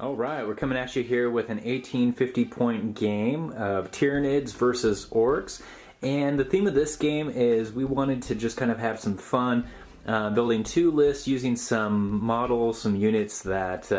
Alright, we're coming at you here with an 1850 point game of Tyranids versus Orks. And the theme of this game is we wanted to just kind of have some fun building two lists using some models, some units that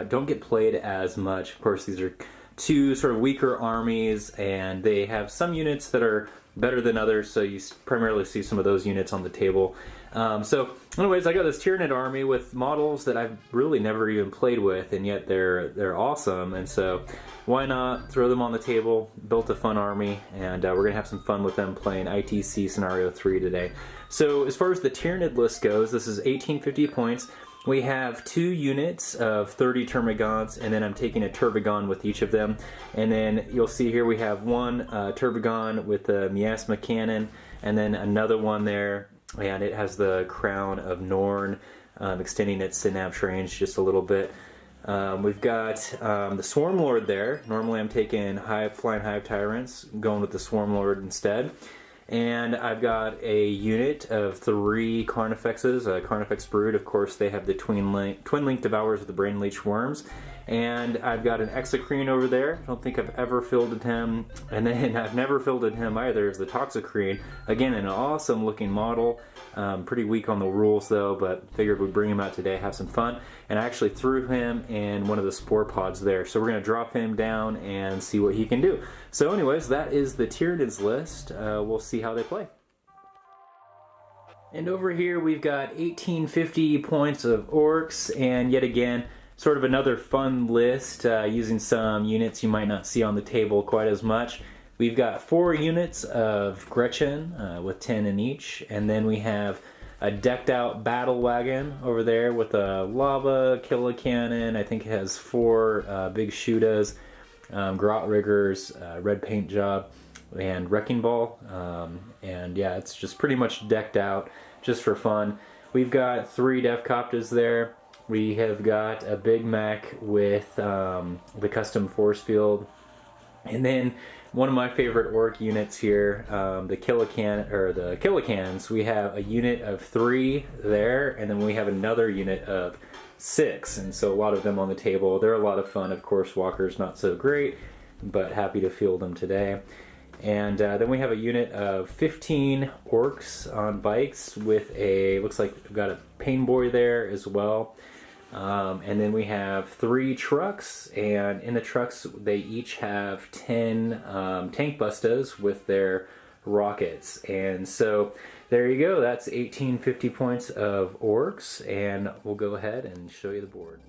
don't get played as much. Of course, these are two sort of weaker armies, and they have some units that are better than others, so you primarily see some of those units on the table. So anyways, I got this Tyranid army with models that I've really never even played with, and yet they're awesome, and so why not throw them on the table, built a fun army, and we're going to have some fun with them playing ITC Scenario 3 today. So as far as the Tyranid list goes, this is 1850 points. We have two units of 30 Termagants, and then I'm taking a Tervagon with each of them. And then you'll see here we have one Tervagon with a Miasma Cannon, and then another one there, and it has the Crown of Norn, extending its synapse range just a little bit. We've got the Swarm Lord there. Normally I'm taking Flying Hive Tyrants, going with the Swarm Lord instead. And I've got a unit of 3 Carnifexes, Carnifex Brood. Of course, they have the Twin Link Devourers with the Brain Leech Worms. And I've got an Exocrine over there. I don't think I've ever fielded him. And then I've never fielded him either, is the Toxicrine. Again, an awesome looking model. Pretty weak on the rules though, but figured we'd bring him out today, have some fun. And I actually threw him in one of the Spore Pods there. So we're going to drop him down and see what he can do. So anyways, that is the Tyranids list. We'll see how they play. And over here we've got 1850 points of Orks, and yet again, sort of another fun list using some units you might not see on the table quite as much. We've got 4 units of Gretchen with 10 in each, and then we have a decked out battle wagon over there with a lava kilocannon. I think it has 4 big shootas, grot riggers, red paint job, and wrecking ball. And yeah, it's just pretty much decked out just for fun. We've got 3 Devcoptas there. We have got a Big Mac with the custom force field, and then one of my favorite Ork units here, the Killicans. We have a unit of 3 there, and then we have another unit of 6, and so a lot of them on the table. They're a lot of fun. Of course, Walker's not so great, but happy to field them today. And then we have a unit of 15 Orks on bikes with a, looks like we've got a Pain Boy there as well. And then we have 3 trucks, and in the trucks they each have 10 tank bustas with their rockets. And so there you go, that's 1850 points of Orks, and we'll go ahead and show you the board.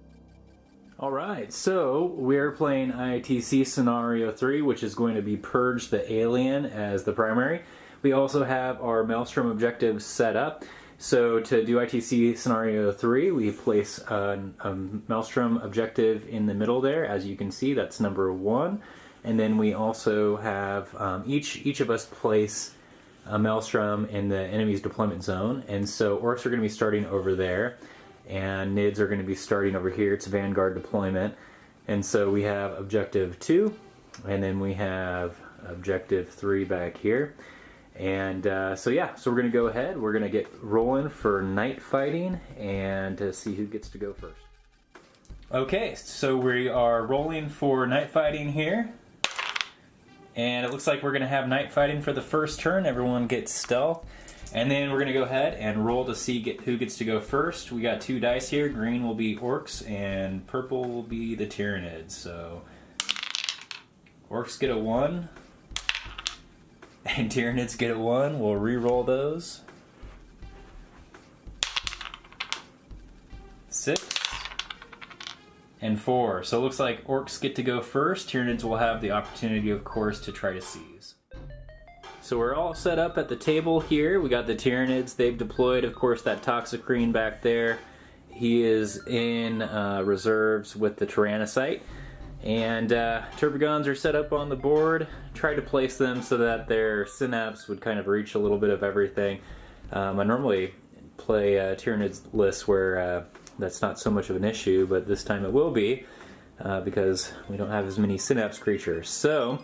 Alright, so we're playing ITC Scenario 3, which is going to be Purge the Alien as the primary. We also have our Maelstrom objectives set up. So to do ITC Scenario 3, we place a Maelstrom objective in the middle there. As you can see, that's number 1. And then we also have each of us place a Maelstrom in the enemy's deployment zone. And so Orks are going to be starting over there, and Nids are going to be starting over here. It's Vanguard deployment. And so we have objective 2, and then we have objective 3 back here. And so yeah, so we're going to go ahead, we're going to get rolling for night fighting and see who gets to go first. Okay, so we are rolling for night fighting here. And it looks like we're going to have night fighting for the first turn. Everyone gets stealth. And then we're going to go ahead and roll to see who gets to go first. We got 2 dice here. Green will be Orks and purple will be the Tyranids. So Orks get a 1. And Tyranids get a 1. We'll re-roll those. 6 and 4. So it looks like Orks get to go first. Tyranids will have the opportunity, of course, to try to seize. So we're all set up at the table here. We got the Tyranids. They've deployed, of course, that Toxicrine back there. He is in reserves with the Tyrannocyte. And Turbogons are set up on the board. Try to place them so that their synapse would kind of reach a little bit of everything. I normally play Tyranids lists where that's not so much of an issue, but this time it will be because we don't have as many synapse creatures. So,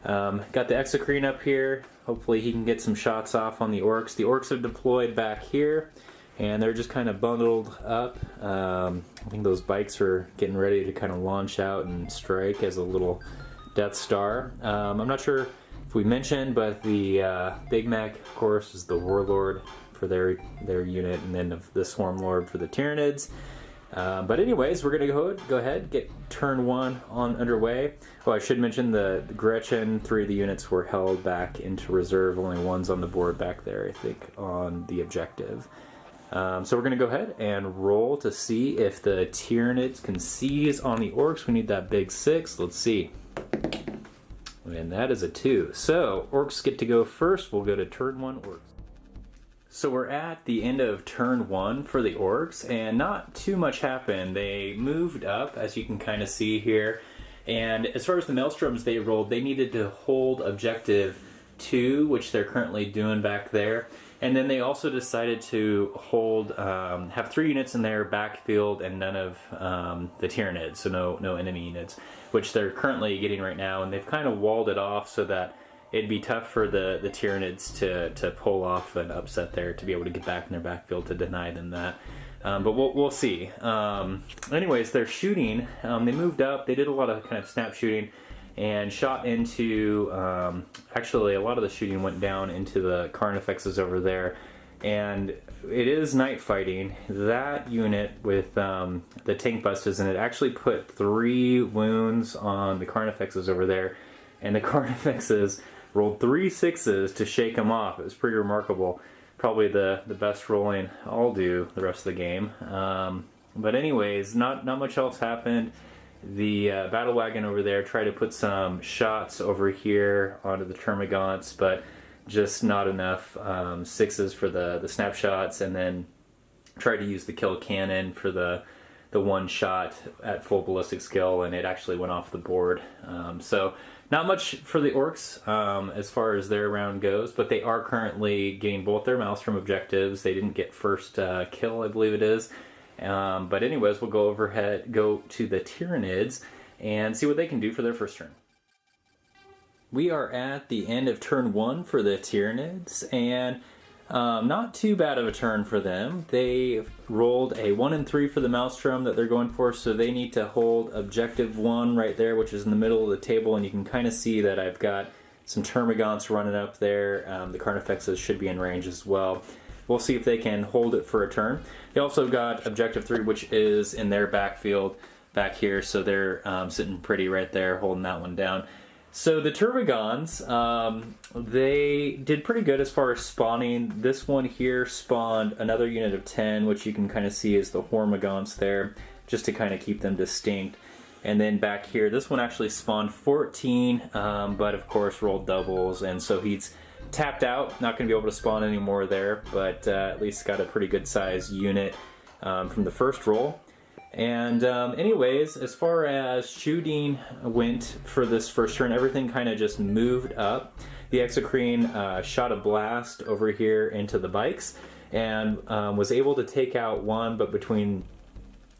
got the Exocrine up here. Hopefully he can get some shots off on the Orks. The Orks are deployed back here. and they're just kind of bundled up. I think those bikes are getting ready to kind of launch out and strike as a little Death Star. I'm not sure if we mentioned, but the Big Mac, of course, is the Warlord for their unit, and then the Swarm Lord for the Tyranids. But anyways, we're gonna go ahead, get turn 1 on underway. Oh, I should mention the Gretchen, 3 of the units were held back into reserve. Only one's on the board back there, I think, on the objective. So we're gonna go ahead and roll to see if the Tyranids can seize on the Orks. We need that big 6. Let's see. And that is a 2. So Orks get to go first. We'll go to turn 1 Orks. So we're at the end of turn 1 for the Orks, and not too much happened. They moved up, as you can kind of see here, and as far as the Maelstroms they rolled, they needed to hold objective 2, which they're currently doing back there, and then they also decided to hold, have 3 units in their backfield and none of the Tyranids, so no enemy units, which they're currently getting right now, and they've kind of walled it off so that it'd be tough for the Tyranids to pull off an upset there, to be able to get back in their backfield to deny them that. But we'll see. Anyways, they're shooting. They moved up. They did a lot of kind of snap shooting and shot into... actually, a lot of the shooting went down into the Carnifexes over there. And it is night fighting. That unit with the tank busters in it actually put 3 wounds on the Carnifexes over there. And the Carnifexes rolled 3 6s to shake them off. It was pretty remarkable. Probably the best rolling I'll do the rest of the game. But anyways, not much else happened. The battle wagon over there tried to put some shots over here onto the Termagants, but just not enough 6s for the snapshots, and then tried to use the kill cannon for the one shot at full ballistic skill, and it actually went off the board. So not much for the Orks as far as their round goes, but they are currently getting both their Maelstrom objectives. They didn't get first kill, I believe it is. But anyways, we'll go to the Tyranids and see what they can do for their first turn. We are at the end of turn 1 for the Tyranids, and not too bad of a turn for them. They rolled a 1 and 3 for the Maelstrom that they're going for, so they need to hold objective 1 right there, which is in the middle of the table, and you can kind of see that I've got some Termagants running up there. The Carnifexes should be in range as well. We'll see if they can hold it for a turn. They also got objective 3, which is in their backfield back here, so they're sitting pretty right there, holding that one down. So the Termagants, they did pretty good as far as spawning. This one here spawned another unit of 10, which you can kind of see is the Hormagants there, just to kind of keep them distinct. And then back here, this one actually spawned 14, but of course rolled doubles, and so he's tapped out, not going to be able to spawn anymore there, but at least got a pretty good size unit from the first roll. And anyways, as far as shooting went for this first turn, everything kind of just moved up. The Exocrine shot a blast over here into the bikes and was able to take out one, but between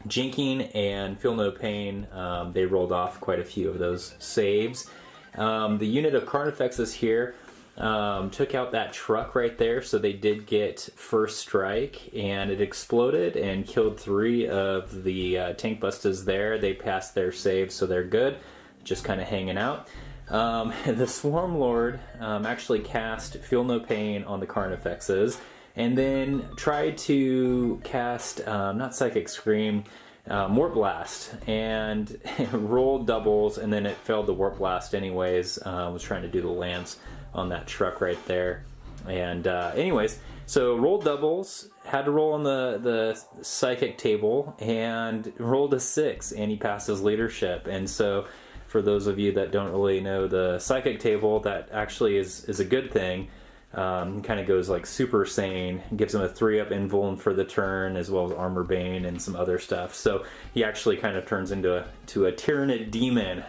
Jinking and Feel No Pain, they rolled off quite a few of those saves. The unit of Carnifexes here took out that truck right there, so they did get first strike, and it exploded and killed 3 of the tank busters there. They passed their save, so they're good, just kind of hanging out. The Swarm Lord actually cast Feel No Pain on the Carnifexes, and then tried to cast, not Psychic Scream, Warp Blast, and rolled doubles, and then it failed the Warp Blast anyways. Was trying to do the lance on that truck right there. And anyways, so rolled doubles, had to roll on the Psychic table, and rolled a 6, and he passed his leadership. And so for those of you that don't really know the Psychic table, that actually is a good thing. Kind of goes like Super Saiyan, gives him a 3-up invuln for the turn, as well as Armor Bane and some other stuff. So he actually kind of turns into a Tyranid demon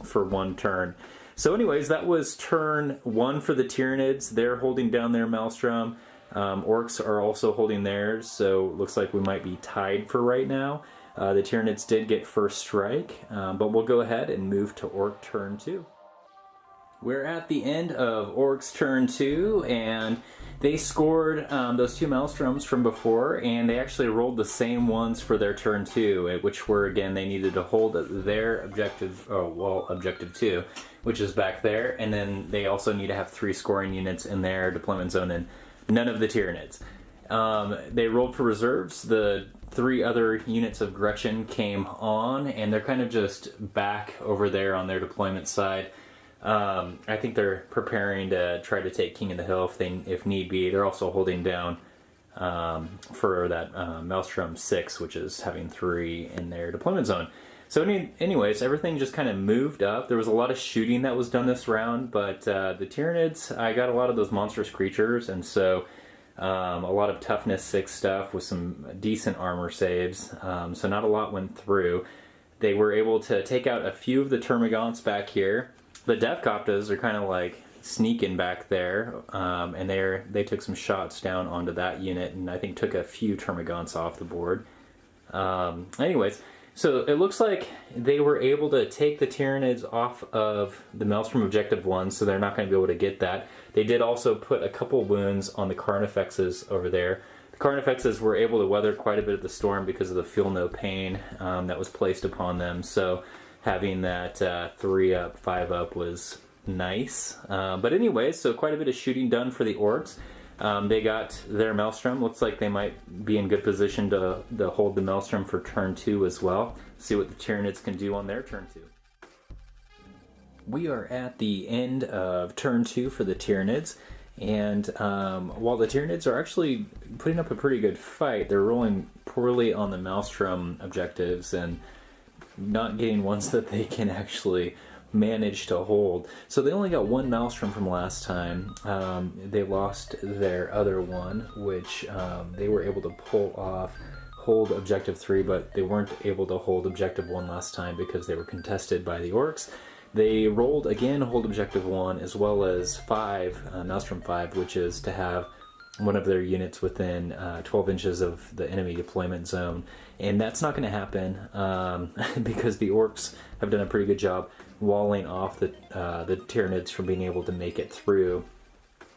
for one turn. So anyways, that was turn 1 for the Tyranids. They're holding down their Maelstrom. Orks are also holding theirs, so it looks like we might be tied for right now. The Tyranids did get first strike, but we'll go ahead and move to Ork turn 2. We're at the end of Orks turn 2, and they scored those 2 Maelstroms from before, and they actually rolled the same ones for their turn 2, which were, again, they needed to hold their objective, objective 2, which is back there, and then they also need to have 3 scoring units in their deployment zone, and none of the Tyranids. They rolled for reserves. The 3 other units of Gretchen came on, and they're kind of just back over there on their deployment side. I think they're preparing to try to take King of the Hill if need be. They're also holding down for that Maelstrom 6, which is having 3 in their deployment zone. So anyways, everything just kind of moved up. There was a lot of shooting that was done this round, but the Tyranids, I got a lot of those monstrous creatures, and so a lot of toughness 6 stuff with some decent armor saves, so not a lot went through. They were able to take out a few of the Termagants back here. The Devcoptas are kind of like sneaking back there, and they took some shots down onto that unit, and I think took a few Termagants off the board. Anyways, so it looks like they were able to take the Tyranids off of the Maelstrom Objective 1, so they're not going to be able to get that. They did also put a couple wounds on the Carnifexes over there. The Carnifexes were able to weather quite a bit of the storm because of the Feel No Pain that was placed upon them, so having that 3-up, 5-up was nice. But anyways, so quite a bit of shooting done for the Orks. They got their Maelstrom. Looks like they might be in good position to hold the Maelstrom for turn 2 as well. See what the Tyranids can do on their turn 2. We are at the end of turn 2 for the Tyranids. And while the Tyranids are actually putting up a pretty good fight, they're rolling poorly on the Maelstrom objectives and not getting ones that they can actually manage to hold. So they only got 1 Maelstrom from last time. They lost their other one, which they were able to pull off, hold Objective 3, but they weren't able to hold Objective 1 last time because they were contested by the Orks. They rolled again hold Objective 1 as well as 5, Maelstrom 5, which is to have one of their units within 12 inches of the enemy deployment zone. And that's not going to happen because the Orks have done a pretty good job walling off the Tyranids from being able to make it through.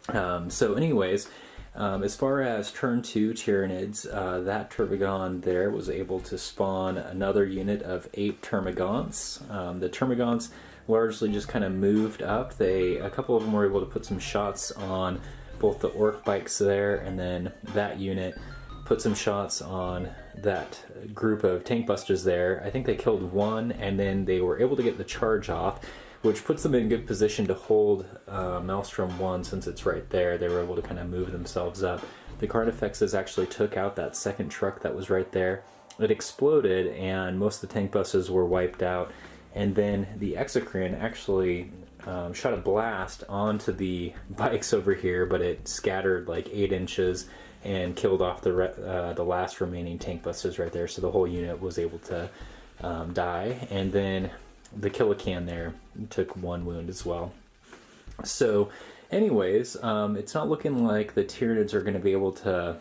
So anyways, as far as turn 2 Tyranids, that Termagon there was able to spawn another unit of 8 Termagants. The Termagants largely just kind of moved up. A couple of them were able to put some shots on both the Ork bikes there, and then that unit put some shots on that group of tank busters there. I think they killed 1, and then they were able to get the charge off, which puts them in good position to hold Maelstrom 1 since it's right there. They were able to kind of move themselves up. The Carnifexes actually took out that second truck that was right there. It exploded, and most of the tank buses were wiped out. And then the Exocrine actually shot a blast onto the bikes over here, but it scattered like 8 inches and killed off the last remaining tank busters right there. So the whole unit was able to die. And then the Killican there took 1 wound as well. So anyways, it's not looking like the Tyranids are going to be able to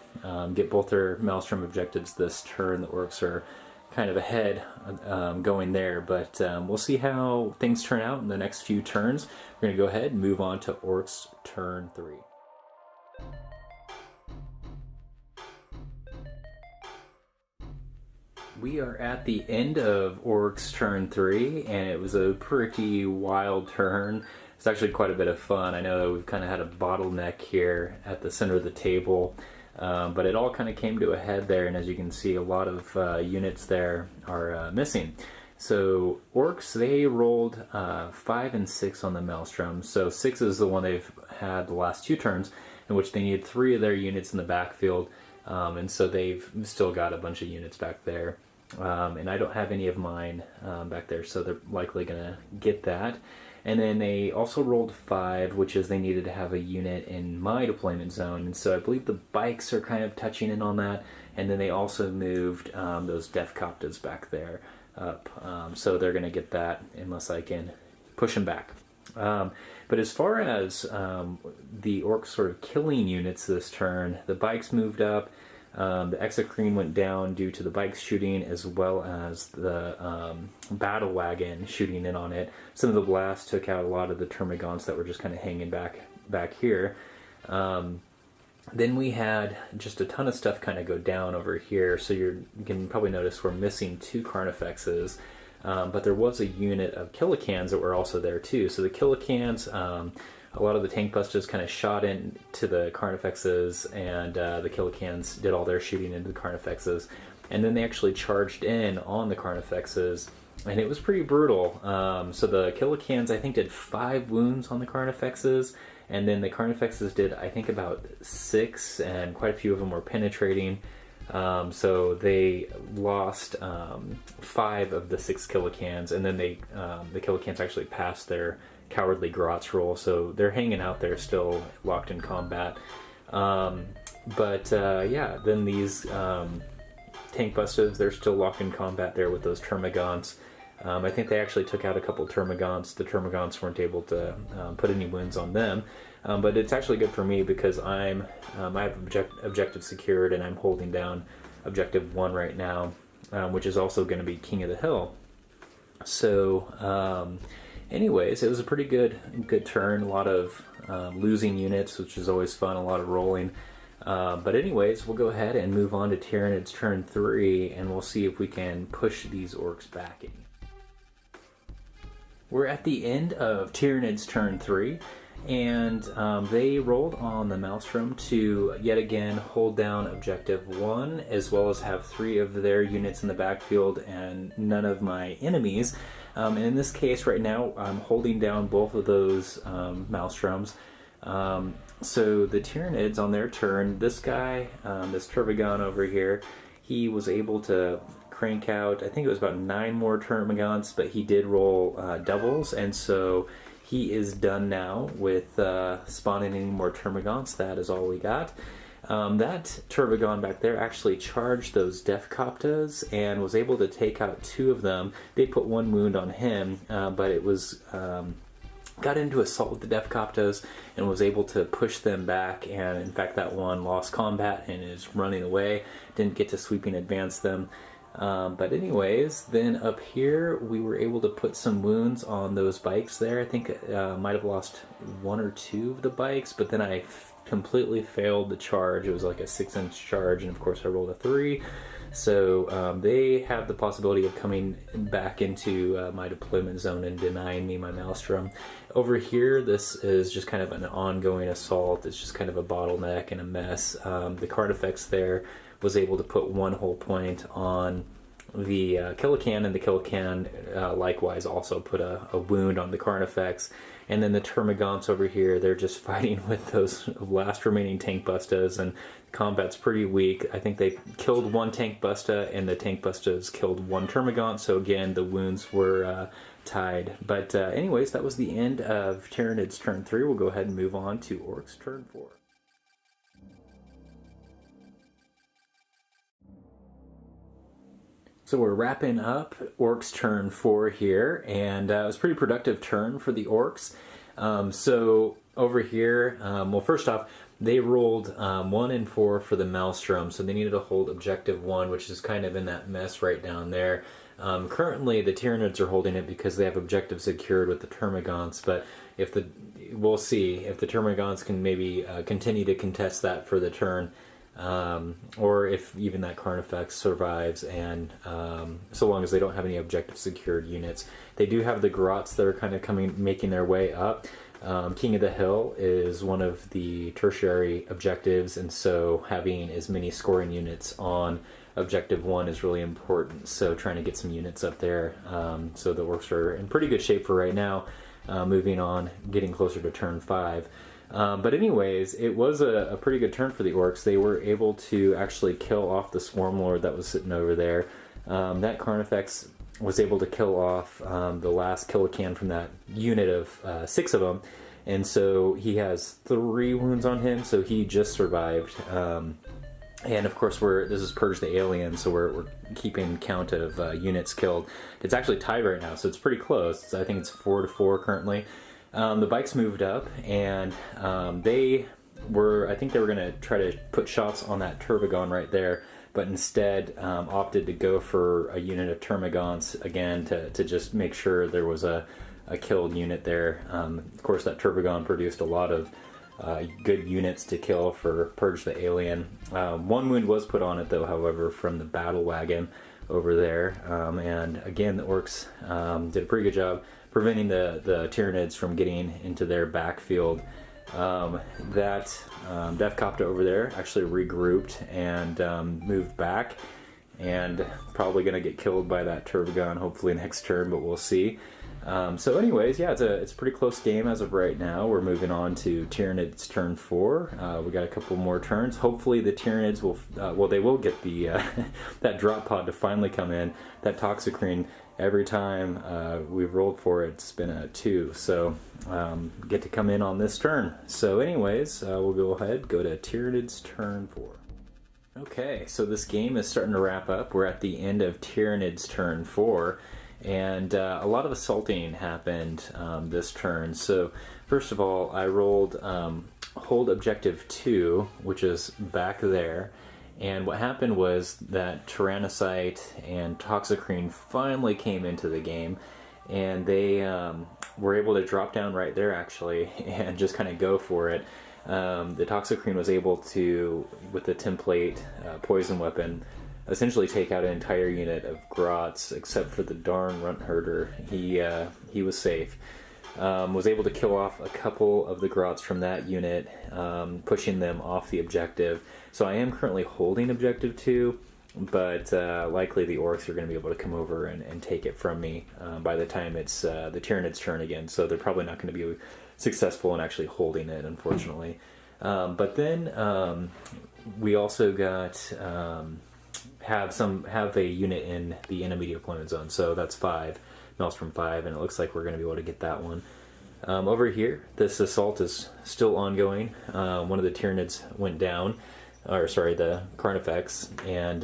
get both their Maelstrom objectives this turn. The Orks are kind of ahead going there, but we'll see how things turn out in the next few turns. We're going to go ahead and move on to Orks turn 3. We are at the end of Orks turn 3, and it was a pretty wild turn. It's actually quite a bit of fun. I know that we've kind of had a bottleneck here at the center of the table, but it all kind of came to a head there, and as you can see, a lot of units there are missing. So Orks, they rolled 5 and 6 on the Maelstrom. So 6 is the one they've had the last 2 turns, in which they needed 3 of their units in the backfield, and so they've still got a bunch of units back there. And I don't have any of mine back there, so they're likely going to get that. And then they also rolled 5, which is they needed to have a unit in my deployment zone. And so I believe the bikes are kind of touching in on that. And then they also moved those Devcoptas back there up. So they're going to get that unless I can push them back. But as far as the Orcs sort of killing units this turn, the bikes moved up. The Exocrine went down due to the bikes shooting, as well as the battle wagon shooting in on it. Some of the blasts took out a lot of the termagants that were just kind of hanging back here. Then we had just a ton of stuff kind of go down over here. So you can probably notice we're missing 2 Carnifexes. But there was a unit of Killicans that were also there too. So the Killicans, a lot of the tank busters kind of shot into the Carnifexes, and the Killicans did all their shooting into the Carnifexes. And then they actually charged in on the Carnifexes, and it was pretty brutal. So the Killicans, I think, did 5 wounds on the Carnifexes, and then the Carnifexes did, I think, about 6, and quite a few of them were penetrating. So they lost 5 of the 6 Killicans, and then the Killicans actually passed their Cowardly Grots roll, so they're hanging out there still locked in combat. Yeah, then these tank busters, they're still locked in combat there with those termagants. I think they actually took out a couple termagants. The termagants weren't able to put any wounds on them. But it's actually good for me because I have objective secured, and I'm holding down objective 1 right now, which is also going to be King of the Hill. So anyways, it was a pretty good turn. A lot of losing units, which is always fun. A lot of rolling. But anyways, we'll go ahead and move on to Tyranids turn 3, and we'll see if we can push these orcs back in. We're at the end of Tyranids turn 3, and they rolled on the Maelstrom to yet again hold down objective 1, as well as have 3 of their units in the backfield and none of my enemies. And in this case right now, I'm holding down both of those Maelstroms. So the Tyranids on their turn, this guy, this Tervagon over here, he was able to crank out, I think it was about 9 more Termagants, but he did roll doubles, and so he is done now with spawning any more Termagants. That is all we got. That Tervagon back there actually charged those Defcoptas and was able to take out 2 of them. They put 1 wound on him, but it was got into assault with the Defcoptas and was able to push them back, and in fact that one lost combat and is running away. Didn't get to sweeping advance them. But anyways, then up here we were able to put some wounds on those bikes there. I think might have lost 1 or 2 of the bikes, but then I completely failed the charge. It was like a 6-inch charge, and of course I rolled a 3. So they have the possibility of coming back into my deployment zone and denying me my Maelstrom. Over here, this is just kind of an ongoing assault. It's just kind of a bottleneck and a mess. The Carnifex there was able to put 1 whole point on the Killican, and the Killican likewise also put a wound on the Carnifex. And then the Termagants over here, they're just fighting with those last remaining tank bustas, and combat's pretty weak. I think they killed 1 tank busta, and the tank bustas killed 1 Termagant, so again, the wounds were tied. But anyways, that was the end of Tyranids turn 3. We'll go ahead and move on to Orks turn 4. So we're wrapping up Orks turn 4 here, and it was a pretty productive turn for the Orks. So over here, well, first off, they rolled 1 and 4 for the Maelstrom, so they needed to hold objective 1, which is kind of in that mess right down there. Currently, the Tyranids are holding it because they have objective secured with the Termagants, but we'll see if the Termagants can maybe continue to contest that for the turn. Or if even that Carnifex survives, and so long as they don't have any objective secured units. They do have the Grots that are making their way up. King of the Hill is one of the tertiary objectives, and so having as many scoring units on objective 1 is really important. So trying to get some units up there, so the Orcs are in pretty good shape for right now. Moving on, getting closer to turn 5. But anyways, it was a pretty good turn for the Orcs. They were able to actually kill off the Swarm Lord that was sitting over there. That Carnifex was able to kill off the last Killican from that unit of 6 of them. And so he has 3 wounds on him, so he just survived. And of course, this is Purge the Alien, so we're keeping count of units killed. It's actually tied right now, so it's pretty close. I think it's 4-4 currently. The bikes moved up, and they I think they were going to try to put shots on that Turbogon right there, but instead opted to go for a unit of Termagants again to just make sure there was a killed unit there. Of course, that Turbogon produced a lot of good units to kill for Purge the Alien. One wound was put on it though, however, from the battle wagon over there. And again, the Orks did a pretty good job preventing the Tyranids from getting into their backfield. That Death Copter over there actually regrouped and moved back, and probably going to get killed by that Turbogon hopefully next turn, but we'll see. So anyways, yeah, it's a pretty close game as of right now. We're moving on to Tyranids turn 4. We got a couple more turns. Hopefully the Tyranids will, they will get the that drop pod to finally come in. That Toxicrene, every time we've rolled for it, it's been a 2. So get to come in on this turn. So anyways, we'll go ahead, go to Tyranids turn 4. Okay, so this game is starting to wrap up. We're at the end of Tyranids turn 4. And a lot of assaulting happened this turn. So first of all, I rolled hold objective 2, which is back there. And what happened was that Tyrannocyte and Toxicrene finally came into the game, and they were able to drop down right there actually and just kind of go for it. The Toxicrene was able to, with the template poison weapon, essentially take out an entire unit of Grots, except for the darn Runt Herder. He was safe. Was able to kill off a couple of the Grots from that unit, pushing them off the objective. So I am currently holding objective 2, but likely the Orks are going to be able to come over and take it from me by the time it's the Tyranids' turn again. So they're probably not going to be successful in actually holding it, unfortunately. But then we also got have a unit in the enemy deployment zone, so that's 5, Maelstrom 5, and it looks like we're going to be able to get that one. Over here, this assault is still ongoing. One of the Tyranids went down, or sorry, the Carnifex, and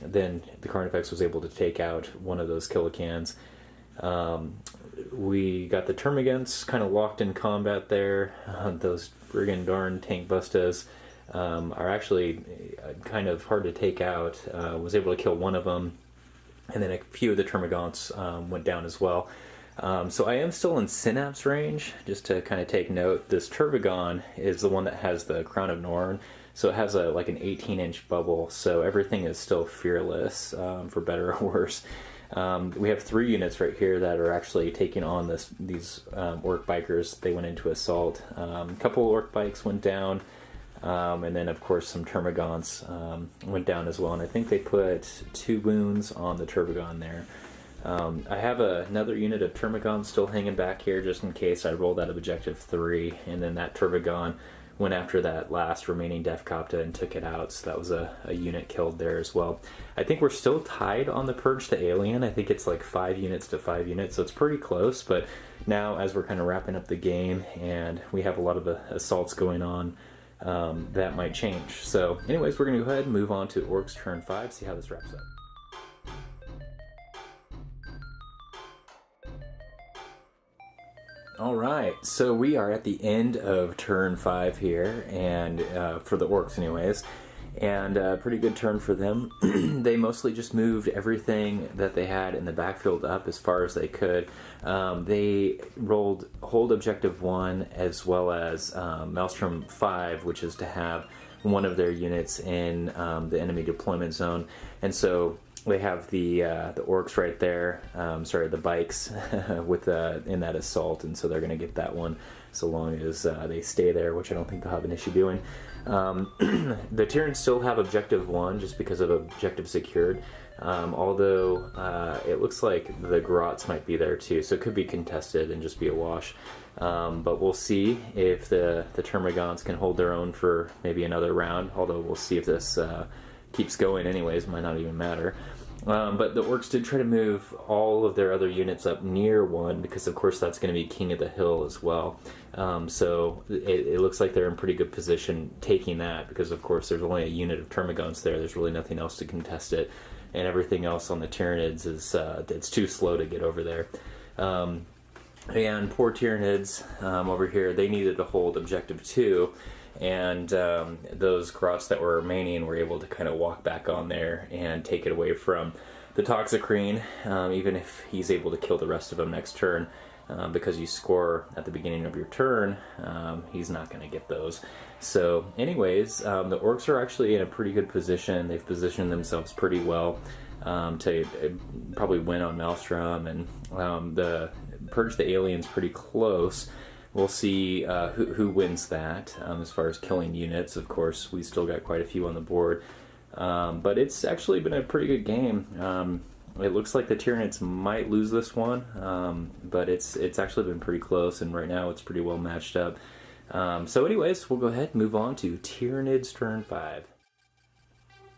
then the Carnifex was able to take out one of those Killicans. We got the Termagants kind of locked in combat there. Those friggin' darn Tank Bustas are actually kind of hard to take out. Was able to kill one of them, and then a few of the Termagants went down as well. So I am still in Synapse range, just to kind of take note. This Turbogon is the one that has the Crown of Norn, so it has like an 18-inch bubble, so everything is still fearless, for better or worse. We have 3 units right here that are actually taking on these Ork Bikers. They went into assault. A couple Ork Bikes went down. And then, of course, some Termagants went down as well, and I think they put 2 wounds on the Turbogon there. I have another unit of Termagants still hanging back here just in case I roll that objective 3, and then that Turbogon went after that last remaining Death Copta and took it out, so that was a unit killed there as well. I think we're still tied on the Purge the Alien. I think it's like 5 units to 5 units, so it's pretty close, but now as we're kind of wrapping up the game and we have a lot of assaults going on, that might change. So anyways, we're going to go ahead and move on to Orks turn 5, see how this wraps up. Alright, so we are at the end of turn 5 here, and for the Orks anyways, and a pretty good turn for them. They mostly just moved everything that they had in the backfield up as far as they could. They rolled hold objective 1 as well as Maelstrom 5, which is to have one of their units in the enemy deployment zone, and so they have the Orks right there, the bikes with in that assault, and so they're going to get that one so long as they stay there, which I don't think they'll have an issue doing. The Tyranids still have objective 1 just because of objective secured, although it looks like the Grots might be there too, so it could be contested and just be a wash. But we'll see if the Termagants can hold their own for maybe another round, although we'll see if this keeps going anyways, it might not even matter. But the Orks did try to move all of their other units up near 1, because of course that's going to be King of the Hill as well. So it looks like they're in pretty good position taking that, because of course there's only a unit of Termagants there, there's really nothing else to contest it, and everything else on the Tyranids is it's too slow to get over there. And poor Tyranids over here, they needed to hold objective 2, and those grots that were remaining were able to kind of walk back on there and take it away from the Toxicrene, even if he's able to kill the rest of them next turn. Because you score at the beginning of your turn, he's not going to get those. So anyways, the Orks are actually in a pretty good position. They've positioned themselves pretty well to probably win on Maelstrom, and the Purge the Alien's pretty close. We'll see who wins that. As far as killing units, of course, we still got quite a few on the board. But it's actually been a pretty good game. It looks like the Tyranids might lose this one, but it's actually been pretty close, and right now it's pretty well matched up. So anyways, we'll go ahead and move on to Tyranids turn 5.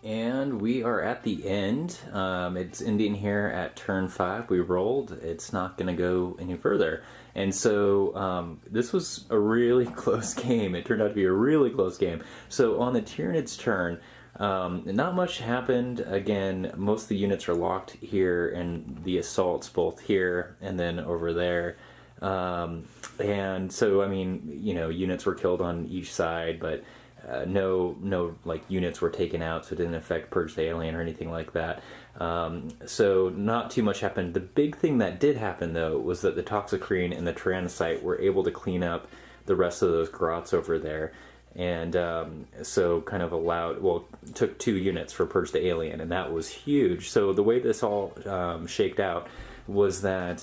And we are at the end. It's ending here at turn 5. We rolled. It's not going to go any further. And so this was a really close game. It turned out to be a really close game. So on the Tyranids turn, not much happened. Again, most of the units are locked here, and the assaults both here and then over there. And so, I mean, you know, units were killed on each side, but no like units were taken out, so it didn't affect Purge the Alien or anything like that. So not too much happened. The big thing that did happen, though, was that the Toxicrene and the Tyrannocyte were able to clean up the rest of those grots over there. And so kind of took 2 units for Purge the Alien, and that was huge. So the way this all shaked out was that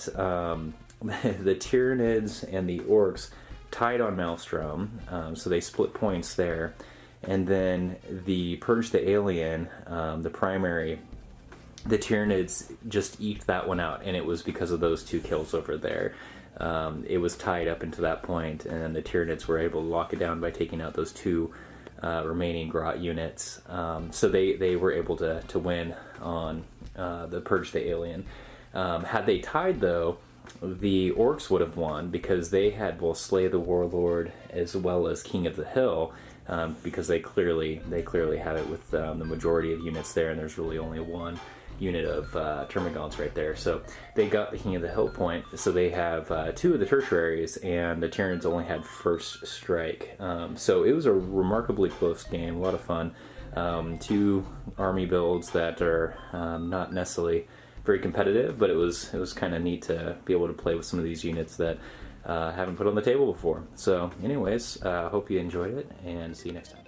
the Tyranids and the Orks tied on Maelstrom, so they split points there. And then the Purge the Alien, the primary, the Tyranids just eked that one out, and it was because of those 2 kills over there. It was tied up into that point, and then the Tyranids were able to lock it down by taking out those 2 remaining grot units. So they were able to win on the Purge the Alien. Had they tied, though, the Orks would have won, because they had both Slay the Warlord as well as King of the Hill, because they clearly have it with the majority of units there, and there's really only 1 unit of Termagants right there. So they got the King of the Hill point, so they have 2 of the tertiaries, and the Tyranids only had first strike. So it was a remarkably close game, a lot of fun. 2 army builds that are not necessarily very competitive, but it was kind of neat to be able to play with some of these units that haven't put on the table before. So anyways, hope you enjoyed it, and see you next time.